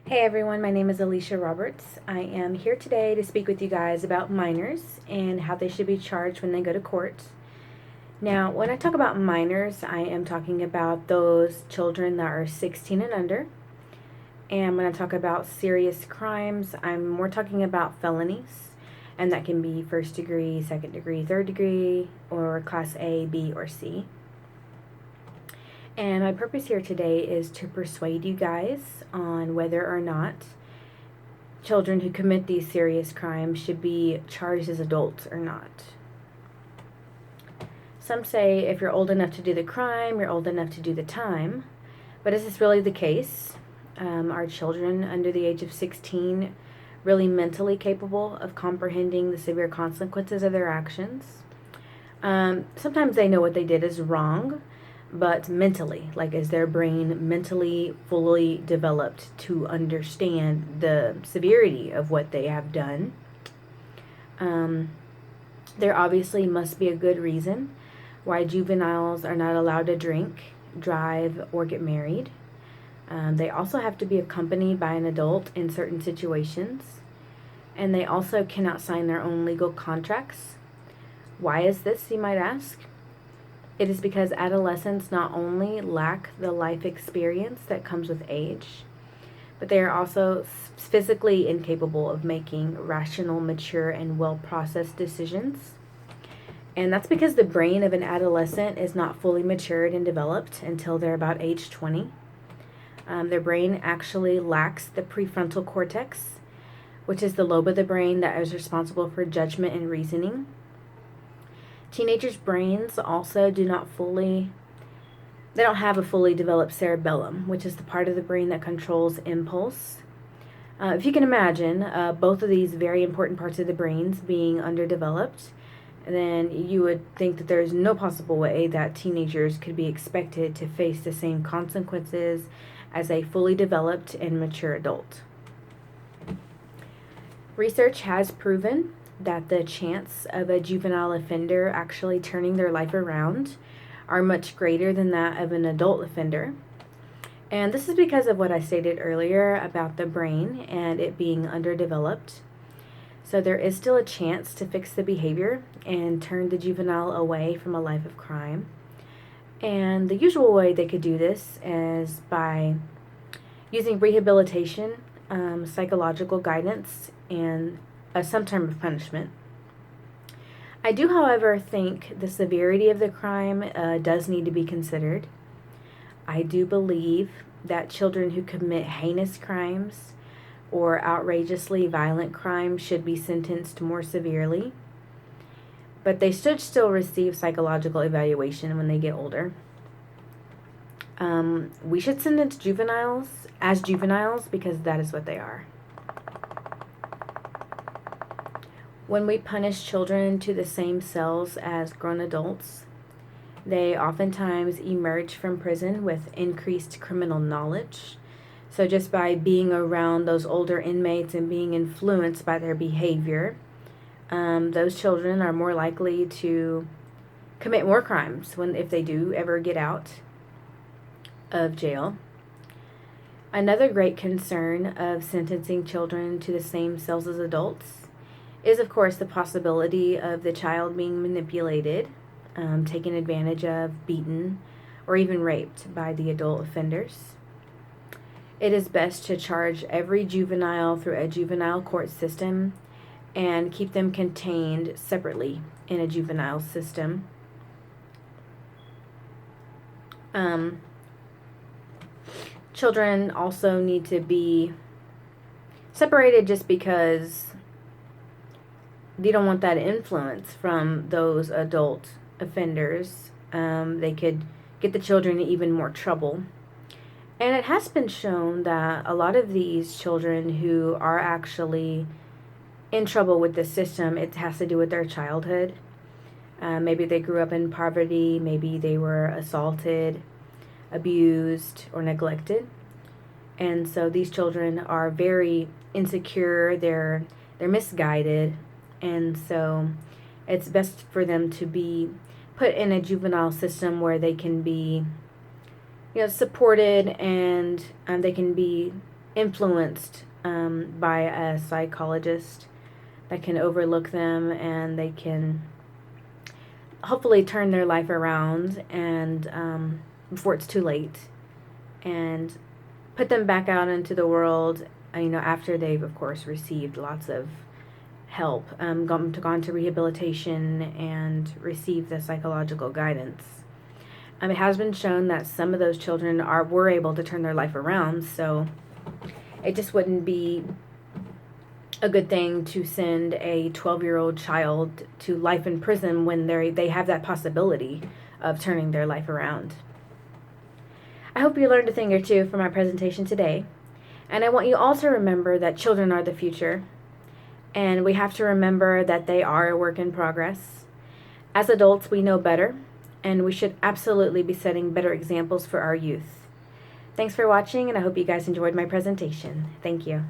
Hey everyone, my name is Alicia Roberts. I am here today to speak with you guys about minors and how they should be charged when they go to court. Now, when I talk about minors, I am talking about those children that are 16 and under. And when I talk about serious crimes, I'm more talking about felonies. And that can be first degree, second degree, third degree, or class A, B, or C. And my purpose here today is to persuade you guys on whether or not children who commit these serious crimes should be charged as adults or not. Some say if you're old enough to do the crime, you're old enough to do the time. But is this really the case? Are children under the age of 16 really mentally capable of comprehending the severe consequences of their actions? Sometimes they know what they did is wrong, but mentally, like, is their brain mentally fully developed to understand the severity of what they have done? There obviously must be a good reason why juveniles are not allowed to drink, drive, or get married. They also have to be accompanied by an adult in certain situations, and they also cannot sign their own legal contracts. Why is this, you might ask? It is because adolescents not only lack the life experience that comes with age, but they are also physically incapable of making rational, mature, and well-processed decisions. And that's because the brain of an adolescent is not fully matured and developed until they're about age 20. Their brain actually lacks the prefrontal cortex, which is the lobe of the brain that is responsible for judgment and reasoning. Teenagers' brains also they don't have a fully developed cerebellum, which is the part of the brain that controls impulse. If you can imagine both of these very important parts of the brains being underdeveloped, then you would think that there's no possible way that teenagers could be expected to face the same consequences as a fully developed and mature adult. Research has proven that the chance of a juvenile offender actually turning their life around are much greater than that of an adult offender. And this is because of what I stated earlier about the brain and it being underdeveloped. So there is still a chance to fix the behavior and turn the juvenile away from a life of crime. And the usual way they could do this is by using rehabilitation, psychological guidance, and some term of punishment. I do, however, think the severity of the crime does need to be considered. I do believe that children who commit heinous crimes or outrageously violent crimes should be sentenced more severely, but they should still receive psychological evaluation when they get older. We should sentence juveniles as juveniles because that is what they are. When we punish children to the same cells as grown adults, they oftentimes emerge from prison with increased criminal knowledge. So just by being around those older inmates and being influenced by their behavior, those children are more likely to commit more crimes if they do ever get out of jail. Another great concern of sentencing children to the same cells as adults is, of course, the possibility of the child being manipulated, taken advantage of, beaten, or even raped by the adult offenders. It is best to charge every juvenile through a juvenile court system and keep them contained separately in a juvenile system. Children also need to be separated just because you don't want that influence from those adult offenders. They could get the children in even more trouble. And it has been shown that a lot of these children who are actually in trouble with the system, it has to do with their childhood. Maybe they grew up in poverty, maybe they were assaulted, abused, or neglected. And so these children are very insecure, they're misguided, and so it's best for them to be put in a juvenile system where they can be supported and they can be influenced by a psychologist that can overlook them, and they can hopefully turn their life around and before it's too late, and put them back out into the world, after they've, of course, received lots of help, gone to rehabilitation and received the psychological guidance. It has been shown that some of those children were able to turn their life around, so it just wouldn't be a good thing to send a 12-year-old child to life in prison when they have that possibility of turning their life around. I hope you learned a thing or two from my presentation today, and I want you all to remember that children are the future, and we have to remember that they are a work in progress. As adults, we know better, and we should absolutely be setting better examples for our youth. Thanks for watching, and I hope you guys enjoyed my presentation. Thank you.